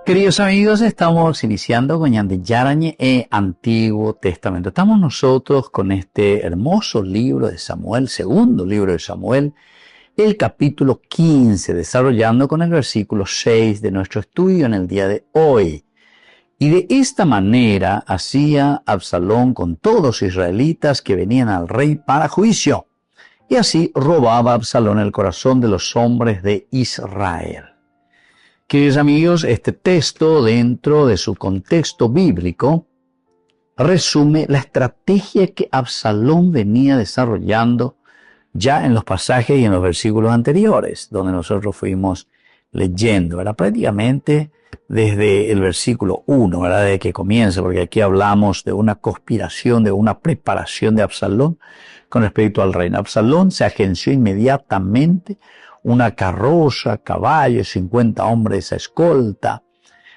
Queridos amigos, estamos iniciando con Yarañe Antiguo Testamento. Estamos nosotros con este hermoso libro de Samuel, segundo libro de Samuel, el capítulo 15, desarrollando con el versículo 6 de nuestro estudio en el día de hoy. Y de esta manera hacía Absalón con todos los israelitas que venían al rey para juicio. Y así robaba Absalón el corazón de los hombres de Israel. Queridos amigos, este texto, dentro de su contexto bíblico, resume la estrategia que Absalón venía desarrollando ya en los pasajes y en los versículos anteriores, donde nosotros fuimos leyendo. Era prácticamente desde el versículo 1, ¿verdad? De que comienza, porque aquí hablamos de una conspiración, de una preparación de Absalón con respecto al reino. Absalón se agenció inmediatamente una carroza, caballos, 50 hombres a escolta.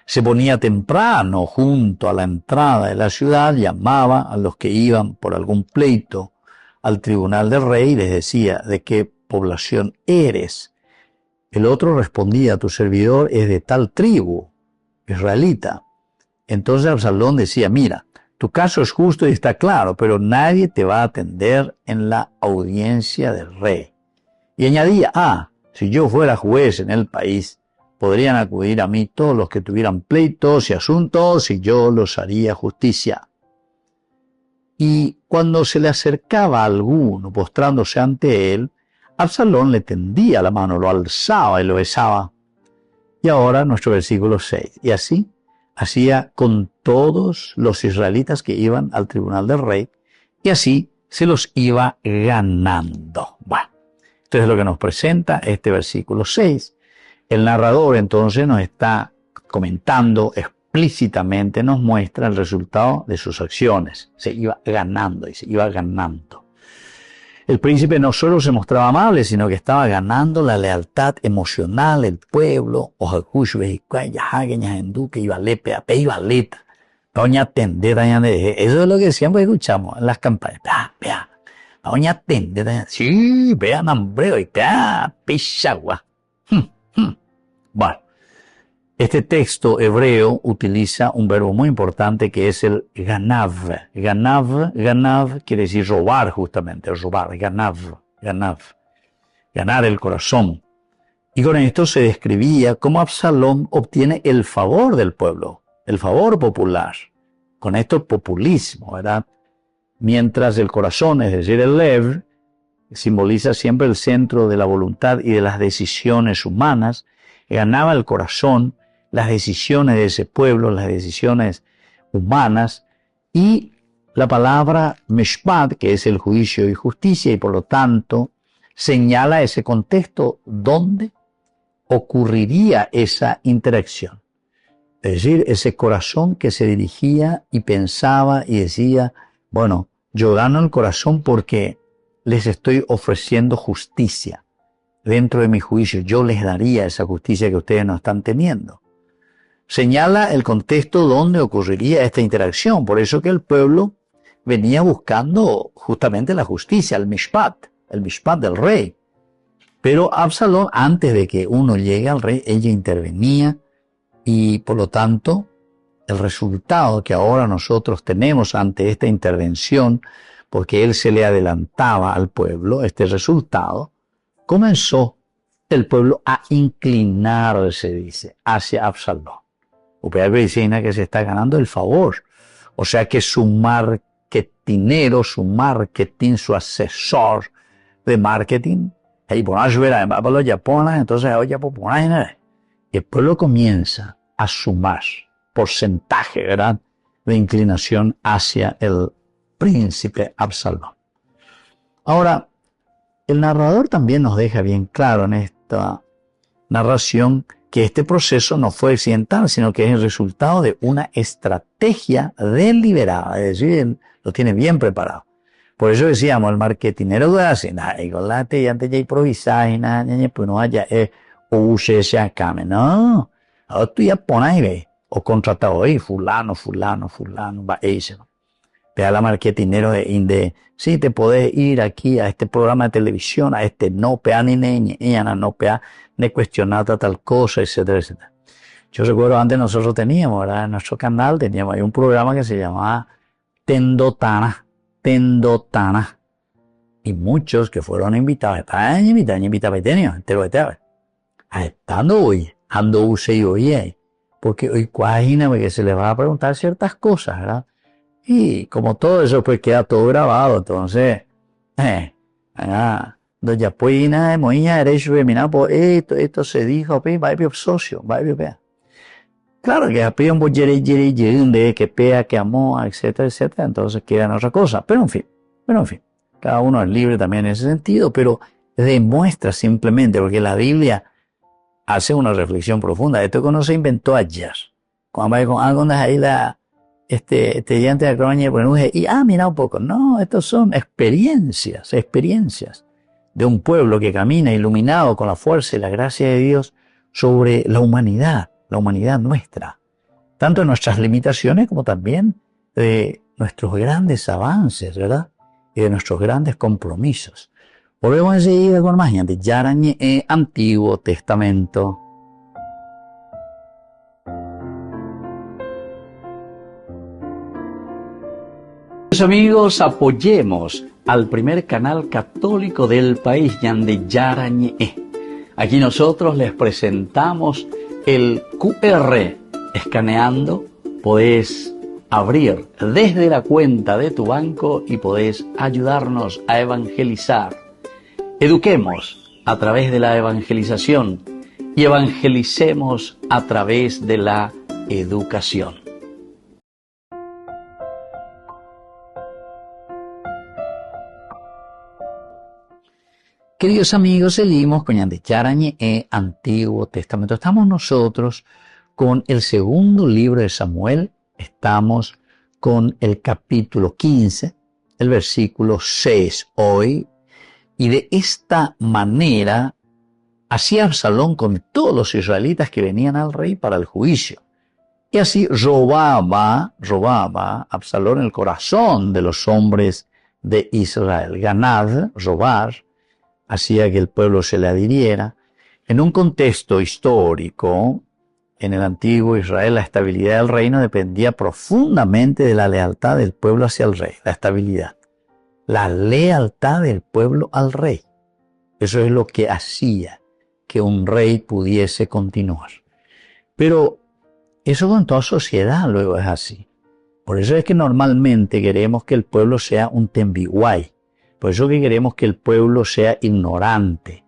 Se ponía temprano junto a la entrada de la ciudad, llamaba a los que iban por algún pleito al tribunal del rey y les decía: ¿de qué población eres? El otro respondía: tu servidor es de tal tribu israelita. Entonces Absalón decía: mira, tu caso es justo y está claro, pero nadie te va a atender en la audiencia del rey. Y añadía: si yo fuera juez en el país, podrían acudir a mí todos los que tuvieran pleitos y asuntos y yo los haría justicia. Y cuando se le acercaba a alguno postrándose ante él, Absalón le tendía la mano, lo alzaba y lo besaba. Y ahora nuestro versículo 6. Y así hacía con todos los israelitas que iban al tribunal del rey, y así se los iba ganando. Bueno, esto es lo que nos presenta este versículo 6. El narrador entonces nos está comentando explícitamente, nos muestra el resultado de sus acciones. Se iba ganando y se iba ganando. El príncipe no solo se mostraba amable, sino que estaba ganando la lealtad emocional del pueblo. Eso es lo que siempre escuchamos en las campañas. Sí, vean hambreo y pichagua. Bueno, este texto hebreo utiliza un verbo muy importante que es el ganav. Ganav quiere decir robar, justamente, robar, ganav. Ganar el corazón. Y con esto se describía cómo Absalón obtiene el favor del pueblo, el favor popular. Con esto el populismo, ¿verdad? Mientras el corazón, es decir, el lev, simboliza siempre el centro de la voluntad y de las decisiones humanas, ganaba el corazón, las decisiones de ese pueblo, las decisiones humanas, y la palabra mishpat, que es el juicio y justicia, y por lo tanto señala ese contexto donde ocurriría esa interacción. Es decir, ese corazón que se dirigía y pensaba y decía: bueno, yo gano el corazón porque les estoy ofreciendo justicia. Dentro de mi juicio yo les daría esa justicia que ustedes no están teniendo. Señala el contexto donde ocurriría esta interacción. Por eso que el pueblo venía buscando justamente la justicia, el mishpat del rey. Pero Absalón, antes de que uno llegue al rey, ella intervenía, y por lo tanto el resultado que ahora nosotros tenemos ante esta intervención, porque él se le adelantaba al pueblo, este resultado, comenzó el pueblo a inclinarse, dice, hacia Absalón. Usted vecina que se está ganando el favor. O sea que su marketinero, su marketing, su asesor de marketing, entonces y el pueblo comienza a sumar porcentaje, ¿verdad?, de inclinación hacia el príncipe Absalón. Ahora, el narrador también nos deja bien claro en esta narración que este proceso no fue accidental, sino que es el resultado de una estrategia deliberada, es decir, él lo tiene bien preparado. Por eso decíamos, el marketinero de así, y antes ya improvisar y nada, pues no haya, no, ahora tú ya pones ahí, ve, o contratado ahí, fulano, va, eso. Vea la marketinero de, sí, te podés ir aquí a este programa de televisión, a este no, pea ni no, pea, de cuestionar tal cosa, etcétera, etcétera. Yo recuerdo antes nosotros teníamos, ¿verdad? En nuestro canal teníamos ahí un programa que se llamaba Tendotana, Tendotana. Y muchos que fueron invitados, estaban invitados, entero de estando hoy, ando use y oye, porque hoy imagíname que se les va a preguntar ciertas cosas, ¿verdad? Y como todo eso pues queda todo grabado, entonces, doña Puina, moña, derecho, mira, pues esto se dijo, pues, va a ser socio, va a ser. Claro que apean un de que pea, que amó, etcétera, etcétera, entonces quedan otra cosa, pero en fin, cada uno es libre también en ese sentido, pero demuestra simplemente, porque la Biblia hace una reflexión profunda, esto que no se inventó ayer, cuando hay con algo de ahí diante de la croña, y mira un poco, no, estos son experiencias de un pueblo que camina iluminado con la fuerza y la gracia de Dios sobre la humanidad nuestra, tanto en nuestras limitaciones como también de nuestros grandes avances, ¿verdad? Y de nuestros grandes compromisos. Volvemos enseguida con más de Yarañe Antiguo Testamento. Amigos, apoyemos al primer canal católico del país, Yande Yarañe. Aquí nosotros les presentamos el QR. Escaneando, podés abrir desde la cuenta de tu banco y podés ayudarnos a evangelizar. Eduquemos a través de la evangelización y evangelicemos a través de la educación. Queridos amigos, seguimos con Yande Yarañe Antiguo Testamento. Estamos nosotros con el segundo libro de Samuel. Estamos con el capítulo 15, el versículo 6 hoy. Y de esta manera hacía Absalón con todos los israelitas que venían al rey para el juicio. Y así robaba Absalón el corazón de los hombres de Israel. Ganad, robar, hacía que el pueblo se le adhiriera. En un contexto histórico, en el antiguo Israel, la estabilidad del reino dependía profundamente de la lealtad del pueblo hacia el rey. La estabilidad. La lealtad del pueblo al rey. Eso es lo que hacía que un rey pudiese continuar. Pero eso con toda sociedad luego es así. Por eso es que normalmente queremos que el pueblo sea un tembiguay. Por eso que queremos que el pueblo sea ignorante.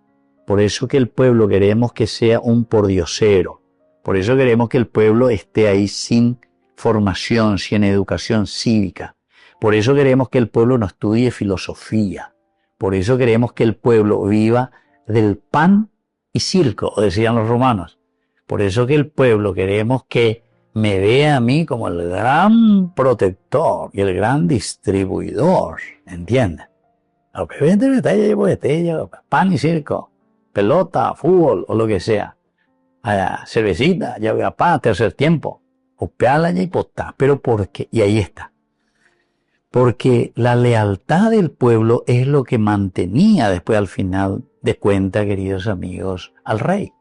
Por eso que el pueblo queremos que sea un pordiosero. Por eso queremos que el pueblo esté ahí sin formación, sin educación cívica. Por eso queremos que el pueblo no estudie filosofía. Por eso queremos que el pueblo viva del pan y circo, decían los romanos. Por eso que el pueblo queremos que me vea a mí como el gran protector y el gran distribuidor. ¿Entiendes? Pan y circo, pelota, fútbol o lo que sea. Cervecita, ya voy a pan, tercer tiempo. O peala y potá. Pero ¿por qué? Y ahí está. Porque la lealtad del pueblo es lo que mantenía después al final de cuentas, queridos amigos, al rey.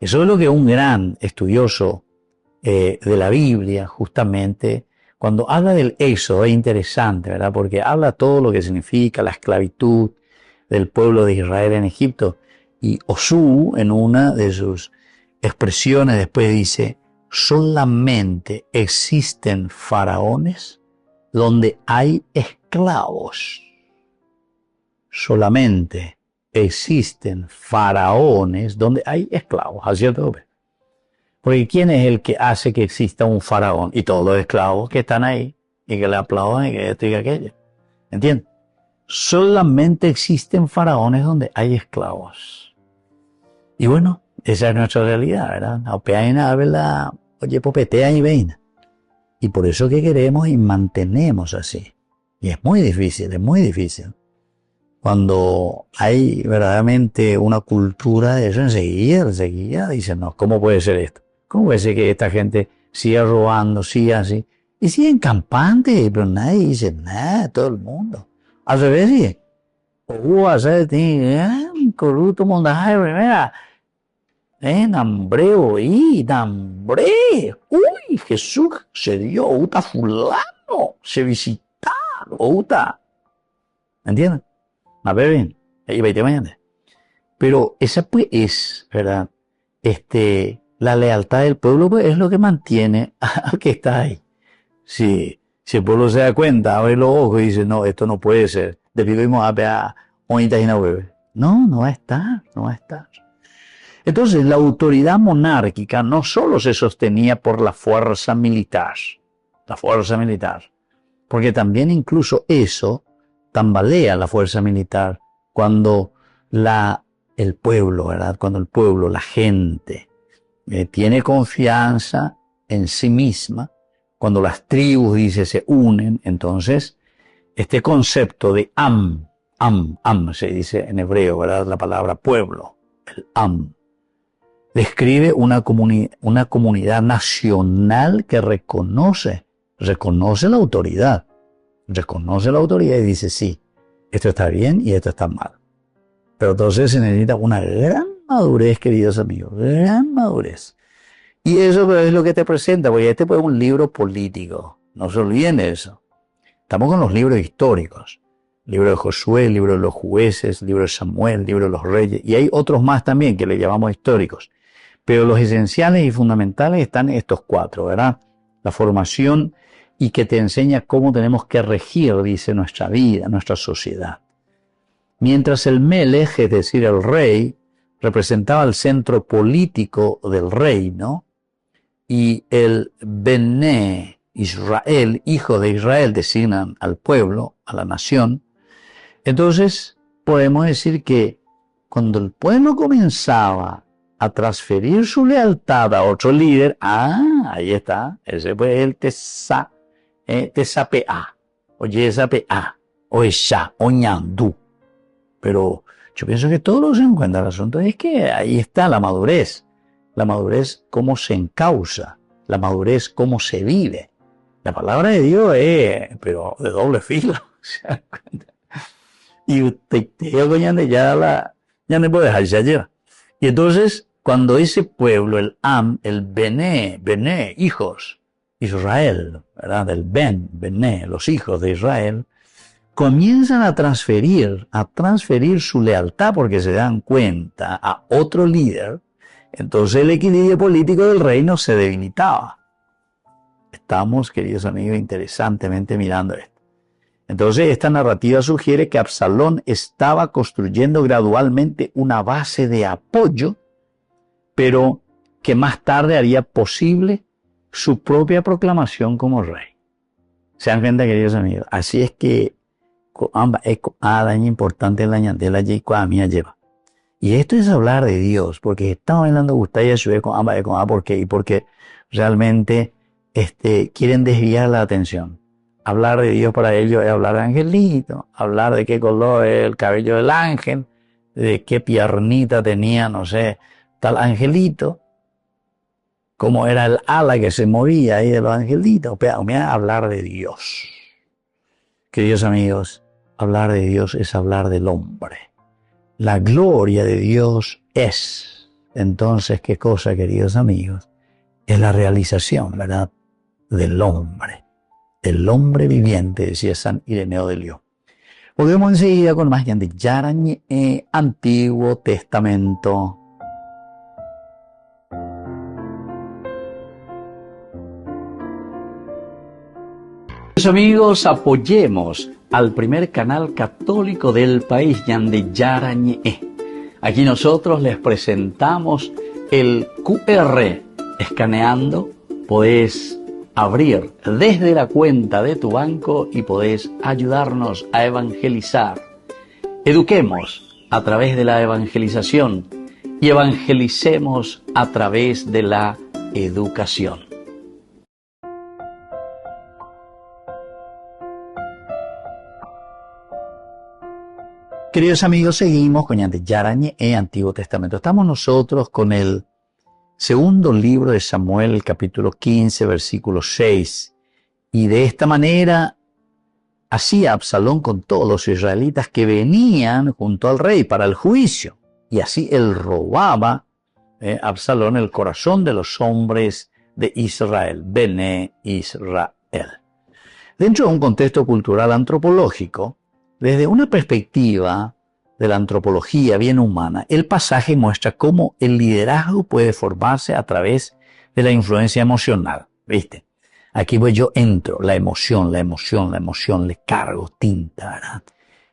Eso es lo que un gran estudioso de la Biblia, justamente, cuando habla del éxodo, es interesante, ¿verdad? Porque habla todo lo que significa la esclavitud del pueblo de Israel en Egipto. Y Osú, en una de sus expresiones, después dice, solamente existen faraones donde hay esclavos. Solamente existen faraones donde hay esclavos. ¿Así es? Porque ¿quién es el que hace que exista un faraón? Y todos los esclavos que están ahí y que le aplaudan y que esto y que aquello. ¿Entiendes? Solamente existen faraones donde hay esclavos. Y bueno, esa es nuestra realidad, ¿verdad? Oye, popetea y veina. Y por eso que queremos y mantenemos así. Y es muy difícil, es muy difícil. Cuando hay verdaderamente una cultura de eso, enseguida dicen, no, ¿cómo puede ser esto? ¿Cómo puede ser que esta gente siga robando, siga así? Y siguen campantes, pero nadie dice nada, todo el mundo. Al revés, sí. Hubo hacer un corrupto montaje primera. Nambreo y nambre. Uy, Jesús se dio, uta fulano, se visitaron, uta. ¿Entienden? A ver bien, ahí va y te mañana. Pero esa pues es, ¿verdad? La lealtad del pueblo pues, es lo que mantiene al que está ahí. Si el pueblo se da cuenta, abre los ojos y dice, no, esto no puede ser. Debimos a No, no va a estar, no va a estar. Entonces, la autoridad monárquica no solo se sostenía por la fuerza militar, porque también incluso eso tambalea la fuerza militar cuando el pueblo, ¿verdad? Cuando el pueblo, la gente, tiene confianza en sí misma, cuando las tribus, dice, se unen, entonces, este concepto de am, se dice en hebreo, ¿verdad? La palabra pueblo, el am, describe una comunidad nacional que reconoce la autoridad. Reconoce la autoridad y dice, sí, esto está bien y esto está mal. Pero entonces se necesita una gran madurez, queridos amigos, gran madurez. Y eso es lo que te presenta, porque este es un libro político. No se olviden de eso. Estamos con los libros históricos. El libro de Josué, el libro de los jueces, el libro de Samuel, el libro de los reyes. Y hay otros más también que le llamamos históricos. Pero los esenciales y fundamentales están estos cuatro, ¿verdad? La formación y que te enseña cómo tenemos que regir, dice, nuestra vida, nuestra sociedad. Mientras el Melech, es decir, el rey, representaba el centro político del reino, y el Bené Israel, hijo de Israel, designan al pueblo, a la nación. Entonces, podemos decir que cuando el pueblo comenzaba a transferir su lealtad a otro líder, ahí está, ese fue el Tesapea, o Yesapea, o Esha, o Ñandú. Pero yo pienso que todo lo que se encuentra. El asunto es que ahí está la madurez cómo se encausa, la madurez cómo se vive. La palabra de Dios es, pero de doble filo, ¿se dan cuenta? Y usted ya no puede dejarse allá. Y entonces, cuando ese pueblo, el Bené, hijos, Israel, ¿verdad? Del Bené, los hijos de Israel, comienzan a transferir su lealtad porque se dan cuenta a otro líder, entonces el equilibrio político del reino se debilitaba. Estamos, queridos amigos, interesantemente mirando esto. Entonces esta narrativa sugiere que Absalón estaba construyendo gradualmente una base de apoyo, pero que más tarde haría posible su propia proclamación como rey. ¿Se dan cuenta, queridos amigos? Así es que daño importante en la ñandela lleva. Y esto es hablar de Dios, porque estamos hablando de usted y con ambas porque realmente quieren desviar la atención. Hablar de Dios para ellos es hablar de angelito, hablar de qué color es el cabello del ángel, de qué piernita tenía, no sé, tal angelito, cómo era el ala que se movía ahí de los angelitos. Hablar de Dios. Queridos amigos, hablar de Dios es hablar del hombre. La gloria de Dios es, entonces, ¿qué cosa, queridos amigos? Es la realización, ¿verdad?, del hombre. El hombre viviente, decía San Ireneo de León. Volvemos enseguida con más de Yarañe, Antiguo Testamento. Amigos, apoyemos al primer canal católico del país, Yande Yarañe. Aquí nosotros les presentamos el QR. Escaneando, podés abrir desde la cuenta de tu banco y podés ayudarnos a evangelizar. Eduquemos a través de la evangelización y evangelicemos a través de la educación. Queridos amigos, seguimos con Yarañe, Antiguo Testamento. Estamos nosotros con el segundo libro de Samuel, el capítulo 15, versículo 6. Y de esta manera hacía Absalón con todos los israelitas que venían junto al rey para el juicio. Y así él robaba Absalón, el corazón de los hombres de Israel, Bene Israel. Dentro de un contexto cultural antropológico, desde una perspectiva de la antropología bien humana, el pasaje muestra cómo el liderazgo puede formarse a través de la influencia emocional. ¿Viste? Aquí pues yo entro, la emoción, le cargo tinta, ¿verdad?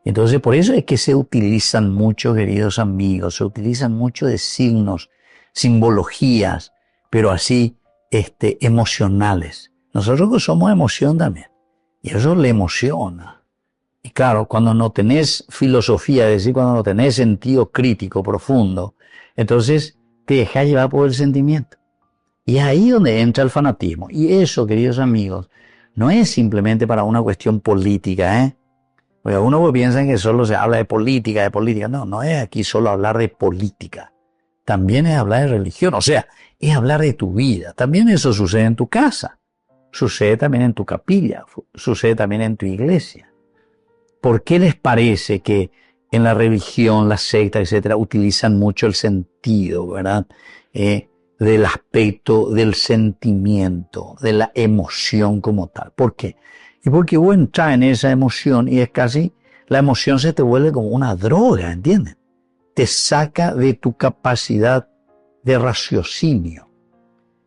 Entonces por eso es que se utilizan mucho, queridos amigos, se utilizan mucho de signos, simbologías, pero así emocionales. Nosotros somos emoción también, y eso le emociona. Y claro, cuando no tenés filosofía, es decir, cuando no tenés sentido crítico profundo, entonces te dejas llevar por el sentimiento. Y es ahí donde entra el fanatismo. Y eso, queridos amigos, no es simplemente para una cuestión política, ¿eh? Porque algunos piensan que solo se habla de política. No, no es aquí solo hablar de política. También es hablar de religión, o sea, es hablar de tu vida. También eso sucede en tu casa. Sucede también en tu capilla. Sucede también en tu iglesia. ¿Por qué les parece que en la religión, la secta, etcétera, utilizan mucho el sentido, ¿verdad? Del aspecto del sentimiento, de la emoción como tal. ¿Por qué? Y porque vos entras en esa emoción y es casi, la emoción se te vuelve como una droga, ¿entiendes? Te saca de tu capacidad de raciocinio.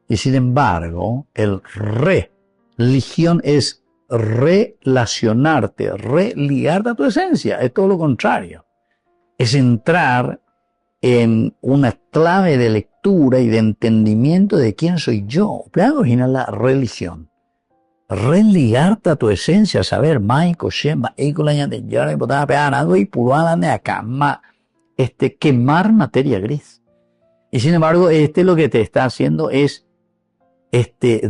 Y sin embargo, el religión es relacionarte, religarte a tu esencia, es todo lo contrario. Es entrar en una clave de lectura y de entendimiento de quién soy yo. ¿Te imaginas la religión? Religarte a tu esencia, saber, quemar materia gris. Y sin embargo, lo que te está haciendo es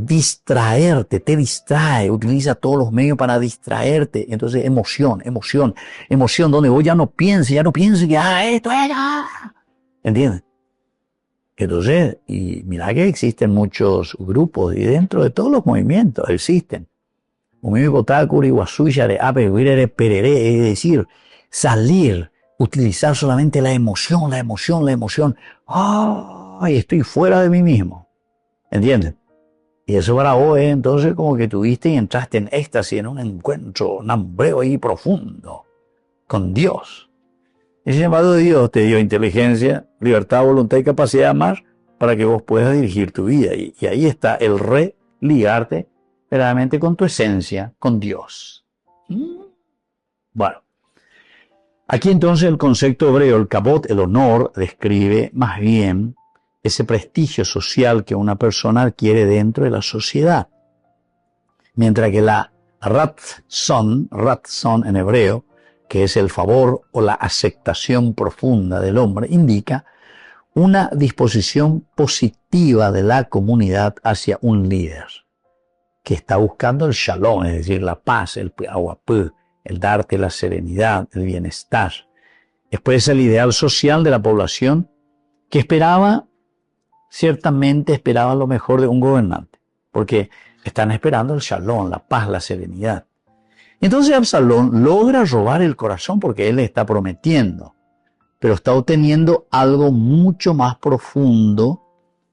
distraerte, te distrae, utiliza todos los medios para distraerte. Entonces, emoción, donde vos ya no pienses que, esto es, ¿entiendes? Entonces, y mira que existen muchos grupos y dentro de todos los movimientos existen. Es decir, salir, utilizar solamente la emoción. ¡Ay, estoy fuera de mí mismo! ¿Entiendes? Y eso para vos es entonces como que tuviste y entraste en éxtasis, en un encuentro, un hambreo ahí profundo con Dios. Y sin embargo Dios te dio inteligencia, libertad, voluntad y capacidad de amar para que vos puedas dirigir tu vida. Y ahí está el religarte verdaderamente con tu esencia, con Dios. Bueno, aquí entonces el concepto hebreo, el kabod, el honor, describe más bien ese prestigio social que una persona adquiere dentro de la sociedad. Mientras que la ratzon en hebreo, que es el favor o la aceptación profunda del hombre, indica una disposición positiva de la comunidad hacia un líder que está buscando el shalom, es decir, la paz, el darte la serenidad, el bienestar. Expresa el ideal social de la población que ciertamente esperaba lo mejor de un gobernante, porque están esperando el shalom, la paz, la serenidad. Entonces Absalón logra robar el corazón porque él le está prometiendo, pero está obteniendo algo mucho más profundo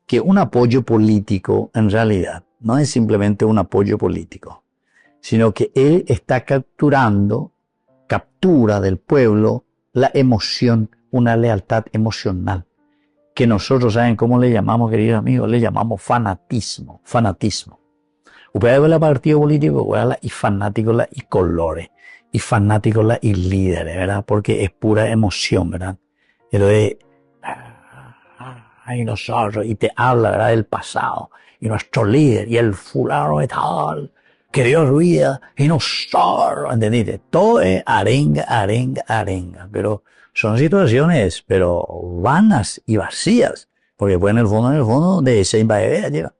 que un apoyo político en realidad. No es simplemente un apoyo político, sino que él está captura del pueblo la emoción, una lealtad emocional, que nosotros, ¿saben cómo le llamamos, queridos amigos? Le llamamos fanatismo. Ustedes ven el partido político, y fanáticos y colores, y fanáticos y líderes, ¿verdad? Porque es pura emoción, ¿verdad? Entonces, ay, nosotros, y te habla, ¿verdad? Del pasado, y nuestro líder, y el fulano de tal, que Dios vida, y nosotros, ¿entendiste? Todo es arenga, pero son situaciones, pero vanas y vacías, porque pues en el fondo, de esa invadera lleva.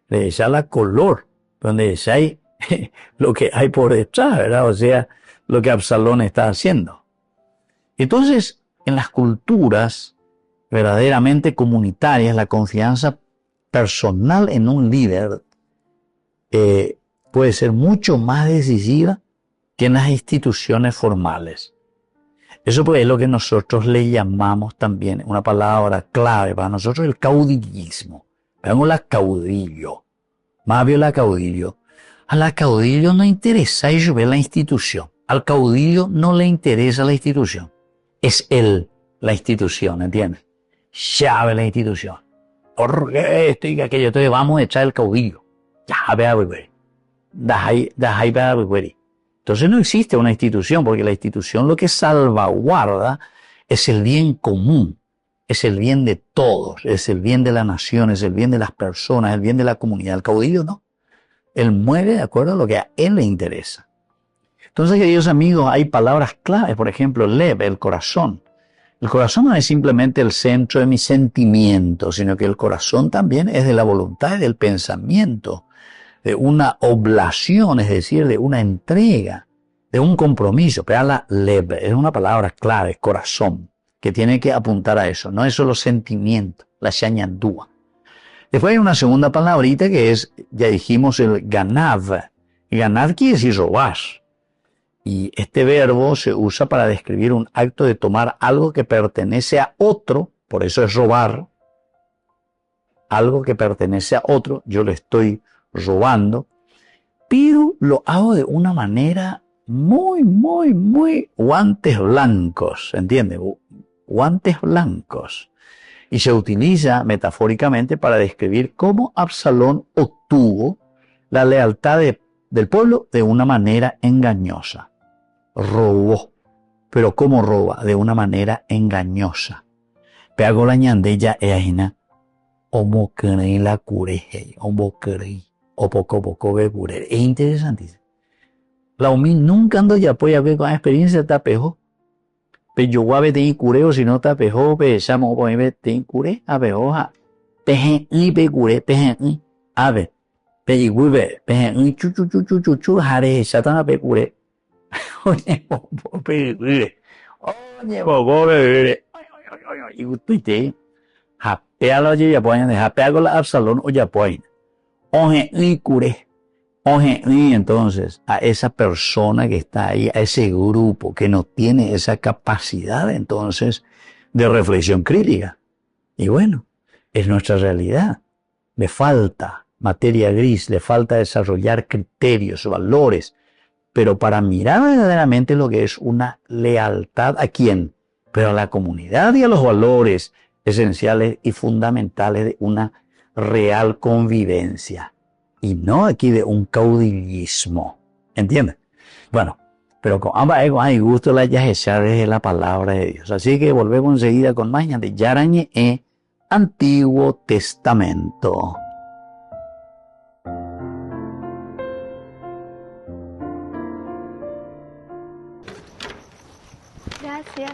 De esa la color, donde esa hay lo que hay por detrás, ¿verdad? O sea, lo que Absalón está haciendo. Entonces, en las culturas verdaderamente comunitarias, la confianza personal en un líder puede ser mucho más decisiva que en las instituciones formales. Eso pues es lo que nosotros le llamamos también, una palabra clave para nosotros, el caudillismo. Veamos la caudillo. Más vio la caudillo. A la caudillo no interesa ello ver la institución. Al caudillo no le interesa la institución. Es él la institución, ¿entiendes? Sabe la institución. Porque esto y aquello. Entonces vamos a echar el caudillo. Ya, vea, güey. Entonces no existe una institución, porque la institución lo que salvaguarda es el bien común, es el bien de todos, es el bien de la nación, es el bien de las personas, el bien de la comunidad. El caudillo no. Él muere de acuerdo a lo que a él le interesa. Entonces, queridos amigos, hay palabras claves, por ejemplo, lev, el corazón. El corazón no es simplemente el centro de mis sentimientos, sino que el corazón también es de la voluntad y del pensamiento, de una oblación, es decir, de una entrega, de un compromiso. Pero la lev es una palabra clave, corazón, que tiene que apuntar a eso. No es solo sentimiento, la shañandúa. Después hay una segunda palabrita que es, ya dijimos, el ganav. Ganav quiere decir robar. Y este verbo se usa para describir un acto de tomar algo que pertenece a otro, por eso es robar. Algo que pertenece a otro, yo lo estoy robando, pero lo hago de una manera muy guantes blancos, ¿entiendes? Guantes blancos. Y se utiliza metafóricamente para describir cómo Absalón obtuvo la lealtad del pueblo de una manera engañosa. Robó. Pero ¿cómo roba? De una manera engañosa. Pero la ñandella es ajena. Omo cree la cureje. Omo cree. O poco ve curere. Es interesantísimo. La UMI nunca ando ya puede ver con experiencia tapejo. Pero yo voy a ver de cureo si no tapejo. Pero ya me voy a ver de cure. A ver, hoja. Pejen y pe cure. Pejen y. A ver. Pejen y pe. Pejen y chu. Jare ya tan a pe cure. Oye, poco bebé. Y usted, japealo ya pueden dejar, japealo la Absalón o ya pueden. Oje y cure. Oje y entonces a esa persona que está ahí, a ese grupo que no tiene esa capacidad entonces de reflexión crítica. Y bueno, es nuestra realidad. Le falta materia gris, le falta desarrollar criterios, valores. Pero para mirar verdaderamente lo que es una lealtad a quién, pero a la comunidad y a los valores esenciales y fundamentales de una real convivencia. Y no aquí de un caudillismo. ¿Entiendes? Bueno, pero con ambas hay gusto la yajechar de la palabra de Dios. Así que volvemos enseguida con más de Yarañe Antiguo Testamento. Gracias.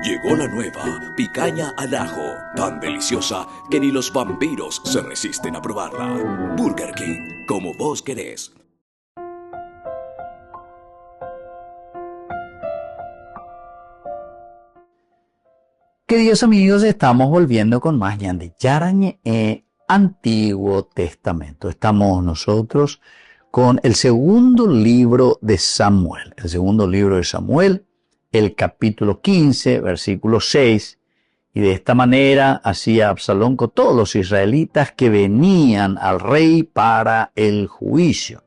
Llegó la nueva picaña al ajo, tan deliciosa que ni los vampiros se resisten a probarla. Burger King, como vos querés. Queridos amigos, estamos volviendo con más de Yarañe Antiguo Testamento. Estamos nosotros con el segundo libro de Samuel. El segundo libro de Samuel, el capítulo 15, versículo 6. Y de esta manera hacía Absalón con todos los israelitas que venían al rey para el juicio.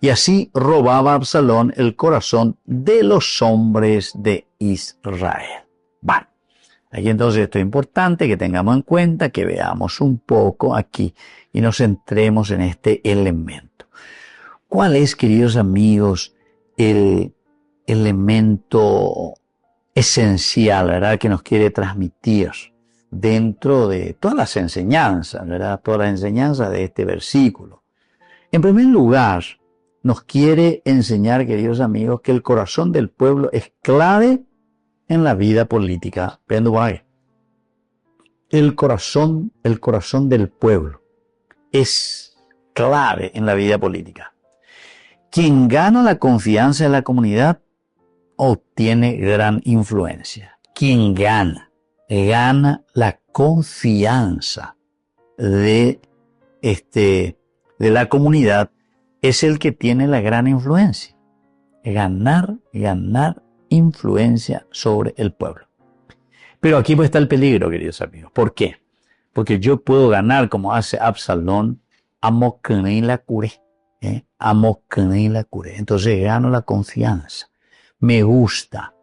Y así robaba Absalón el corazón de los hombres de Israel. Bueno, aquí entonces esto es importante que tengamos en cuenta, que veamos un poco aquí y nos centremos en este elemento. ¿Cuál es, queridos amigos, el elemento esencial, ¿verdad?, que nos quiere transmitir dentro de todas las enseñanzas, ¿verdad?, todas las enseñanzas de este versículo? En primer lugar, nos quiere enseñar, queridos amigos, que el corazón del pueblo es clave en la vida política. El corazón del pueblo es clave en la vida política. Quien gana la confianza de la comunidad obtiene gran influencia. Quien gana la confianza de la comunidad es el que tiene la gran influencia. Ganar influencia sobre el pueblo. Pero aquí pues está el peligro, queridos amigos. ¿Por qué? Porque yo puedo ganar, como hace Absalón, la curé. Entonces gano la confianza. Me gusta.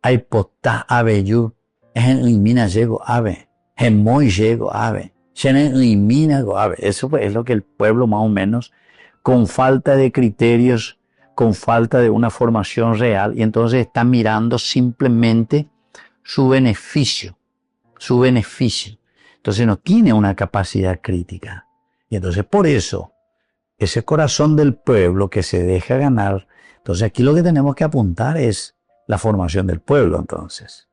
Hay potá abeyú. Elimina llego ave. Gemoy llego ave. Elimina go ave. Eso pues es lo que el pueblo más o menos, con falta de criterios, con falta de una formación real, y entonces está mirando simplemente su beneficio. Entonces no tiene una capacidad crítica. Y entonces por eso, ese corazón del pueblo que se deja ganar, entonces aquí lo que tenemos que apuntar es la formación del pueblo, entonces.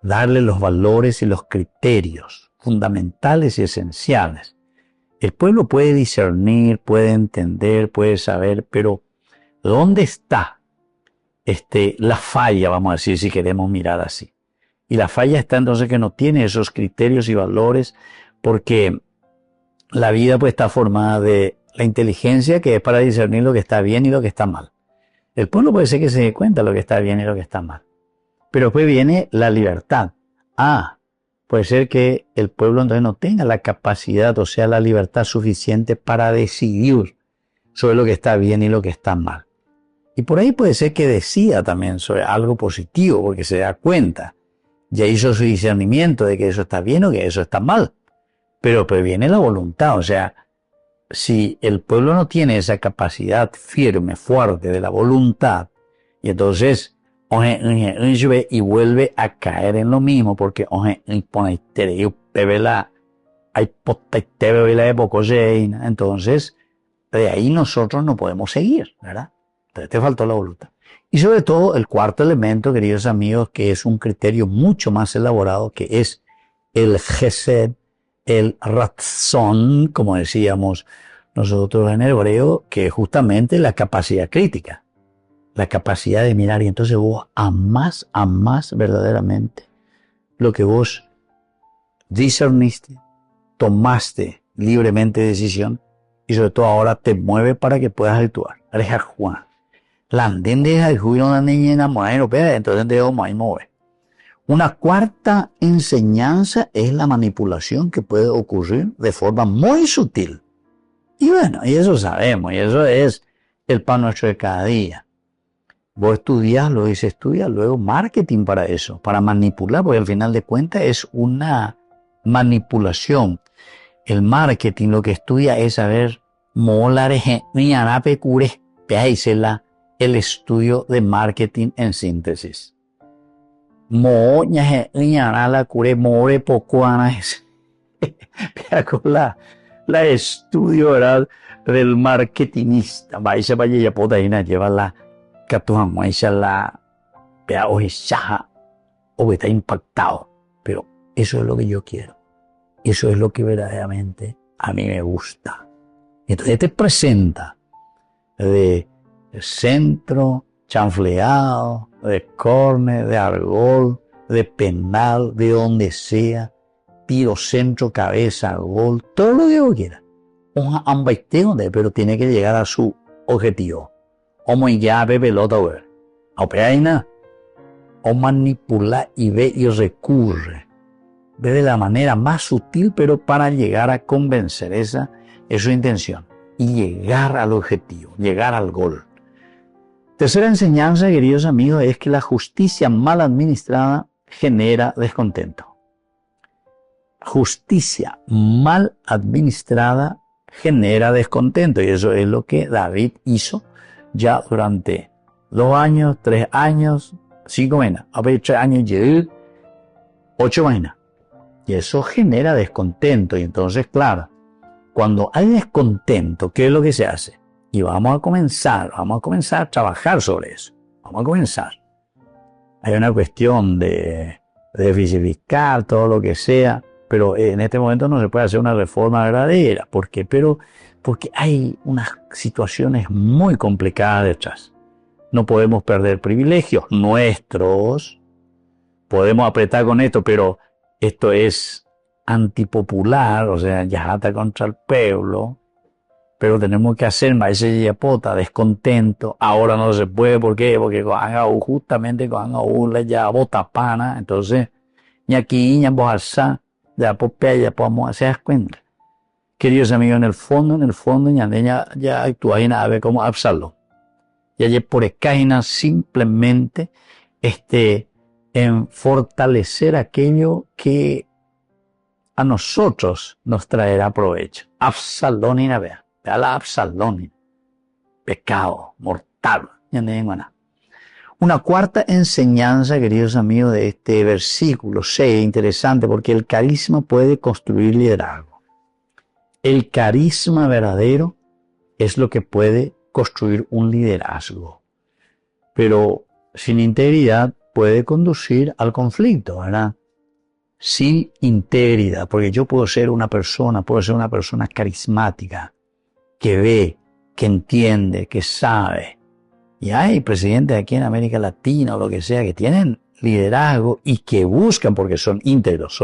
Darle los valores y los criterios fundamentales y esenciales. El pueblo puede discernir, puede entender, puede saber, pero ¿dónde está la falla, vamos a decir, si queremos mirar así? Y la falla está entonces que no tiene esos criterios y valores, porque la vida pues está formada de la inteligencia, que es para discernir lo que está bien y lo que está mal. El pueblo puede ser que se dé cuenta de lo que está bien y lo que está mal. Pero después viene la libertad. Puede ser que el pueblo entonces no tenga la capacidad, o sea, la libertad suficiente para decidir sobre lo que está bien y lo que está mal. Y por ahí puede ser que decida también sobre algo positivo, porque se da cuenta. Ya hizo su discernimiento de que eso está bien o que eso está mal. Pero pues viene la voluntad, o sea, si el pueblo no tiene esa capacidad firme, fuerte de la voluntad, y entonces y vuelve a caer en lo mismo, porque entonces de ahí nosotros no podemos seguir, ¿verdad? Entonces te faltó la voluntad. Y sobre todo el cuarto elemento, queridos amigos, que es un criterio mucho más elaborado, que es el Gesed, el Ratzon, como decíamos nosotros en hebreo, que es justamente la capacidad crítica, la capacidad de mirar. Y entonces vos amás verdaderamente lo que vos discerniste, tomaste libremente decisión, y sobre todo ahora te mueve para que puedas actuar. Entonces debemos mover. Una cuarta enseñanza es la manipulación, que puede ocurrir de forma muy sutil. Y bueno, y eso sabemos, y eso es el pan nuestro de cada día. Vos estudias, lo dice estudia, luego marketing para eso, para manipular, porque al final de cuentas es una manipulación. El marketing lo que estudia es saber el estudio de marketing en síntesis. La estudio, ¿verdad?, del marketingista. Lleva la o está impactado. Pero eso es lo que yo quiero. Eso es lo que verdaderamente a mí me gusta. Entonces te presenta de centro, chanfleado, de córner, de argol, de penal, de donde sea, tiro, centro, cabeza, gol, todo lo que vos quieras. Un ambaiteo, pero tiene que llegar a su objetivo. O ya ve pelota, o manipula y ve y recurre. Ve de la manera más sutil, pero para llegar a convencer. Esa es su intención. Y llegar al objetivo, llegar al gol. Tercera enseñanza, queridos amigos, es que la justicia mal administrada genera descontento. Justicia mal administrada genera descontento. Y eso es lo que David hizo ya durante 2 años, 3 años, 5 meses. A ver, 3 años y 8 meses. Y eso genera descontento. Y entonces, claro, cuando hay descontento, ¿qué es lo que se hace? Y vamos a comenzar a trabajar sobre eso. Vamos a comenzar. Hay una cuestión de déficit fiscal, todo lo que sea, pero en este momento no se puede hacer una reforma verdadera. ¿Por qué? Porque hay unas situaciones muy complicadas detrás. No podemos perder privilegios nuestros. Podemos apretar con esto, pero esto es antipopular, o sea, ya está contra el pueblo. Pero tenemos que hacer maíz yapota, descontento. Ahora no se puede, ¿por qué? Porque justamente con ya bota pana. Entonces, ni aquí, ni en Bojalsá, ya podemos hacer cuenta. Queridos amigos, en el fondo, ya actúa en ave como Absalón. Ya por escaina simplemente, en fortalecer aquello que a nosotros nos traerá provecho. Absalón y Navea. La Absalón, pecado mortal. Una cuarta enseñanza, queridos amigos, de este versículo 6, interesante, porque el carisma puede construir liderazgo. El carisma verdadero es lo que puede construir un liderazgo, pero sin integridad puede conducir al conflicto, ¿verdad? Sin integridad, porque yo puedo ser una persona carismática, que ve, que entiende, que sabe. Y hay presidentes aquí en América Latina o lo que sea que tienen liderazgo y que buscan porque son íntegros.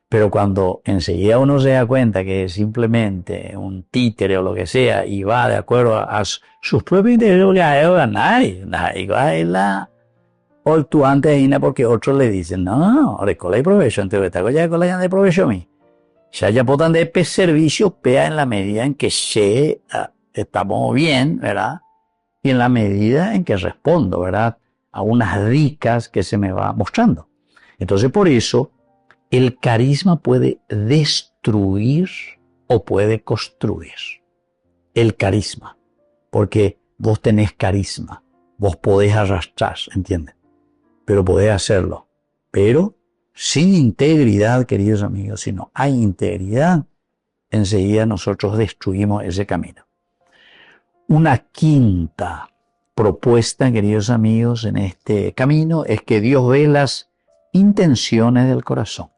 Pero cuando enseguida uno se da cuenta que es simplemente un títere o lo que sea y va de acuerdo a sus propios intereses, nadie va a ir o tú antes de porque otros le dicen, no, recola y provecho, entonces esta cosa ya de provecho a mí. Ya potan de servicio pea en la medida en que estamos bien, ¿verdad? Y en la medida en que respondo, ¿verdad? A unas ricas que se me va mostrando. Entonces, por eso, el carisma puede destruir o puede construir. El carisma. Porque vos tenés carisma. Vos podés arrastrar, ¿entiendes? Pero podés hacerlo. Pero sin integridad, queridos amigos, si no hay integridad, enseguida nosotros destruimos ese camino. Una quinta propuesta, queridos amigos, en este camino es que Dios ve las intenciones del corazón.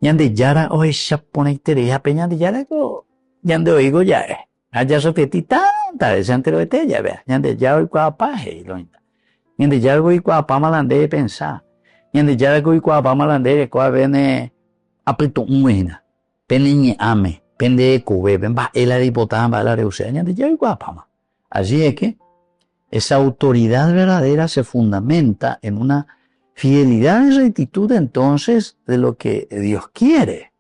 Yande yara o esa pone interés peña de yara go yande oigo ya allá repetí tanta vez antes de ella vea yande ya hoy cuapaje lo yande ya hoy cuapa malande pensar yande ya hoy cuapa malande cuá vene apito muena peniñe ame pende cube ven va el diputada va la reusea yande ya hoy cuapa. Así es que esa autoridad verdadera se fundamenta en una fidelidad y rectitud entonces de lo que Dios quiere,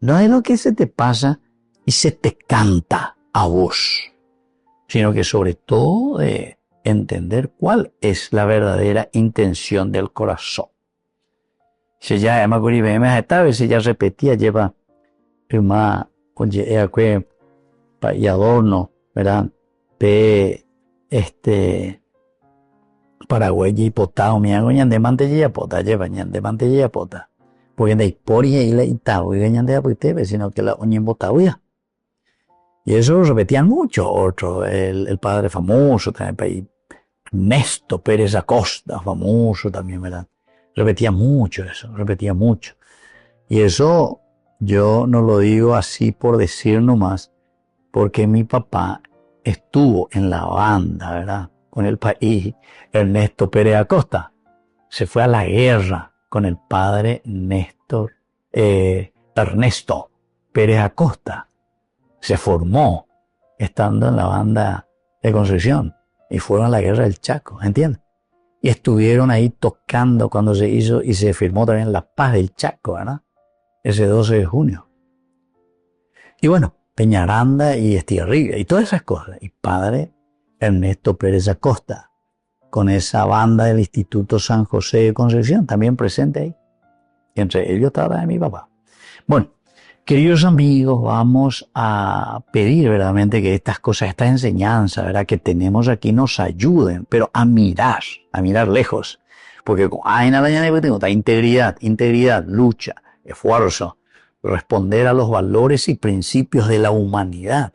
no es lo que se te pasa y se te canta a vos, sino que sobre todo de entender cuál es la verdadera intención del corazón. Si ya Emma Curibeme esta vez ya repetía lleva más oye y adorno, ¿verdad? Paraguay y potao mi hago ñande mantella pota lleva ñande mantella pota porque de poria y la itao y ñande apuite sino que la oñen botauya y eso lo repetían mucho otro el padre famoso también Ernesto Pérez Acosta famoso también, ¿verdad? Repetía mucho y eso yo no lo digo así por decir nomás porque mi papá estuvo en la banda, ¿verdad? Con el país, Ernesto Pérez Acosta. Se fue a la guerra con el padre Ernesto Pérez Acosta. Se formó estando en la banda de Concepción y fueron a la guerra del Chaco, ¿entiendes? Y estuvieron ahí tocando cuando se hizo y se firmó también la paz del Chaco, ¿verdad? Ese 12 de junio. Y bueno, Peñaranda y Estigarribia y todas esas cosas. Y padre Ernesto Pérez Acosta, con esa banda del Instituto San José de Concepción, también presente ahí. Y entre ellos estaba mi papá. Bueno, queridos amigos, vamos a pedir verdaderamente que estas cosas, esta enseñanza, ¿verdad?, que tenemos aquí nos ayuden, pero a mirar lejos. Porque hay nada ya tengo integridad, lucha, esfuerzo, responder a los valores y principios de la humanidad,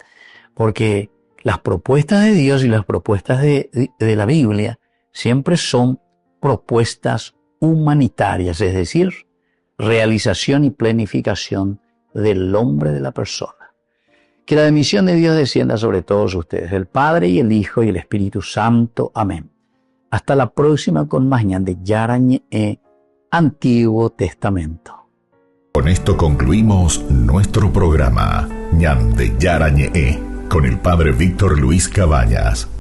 porque las propuestas de Dios y las propuestas de la Biblia siempre son propuestas humanitarias, es decir, realización y planificación del hombre, de la persona. Que la bendición de Dios descienda sobre todos ustedes, el Padre y el Hijo y el Espíritu Santo. Amén. Hasta la próxima con más Ñande Yarañe, Antiguo Testamento. Con esto concluimos nuestro programa Ñande Yarañe con el Padre Víctor Luis Cabañas.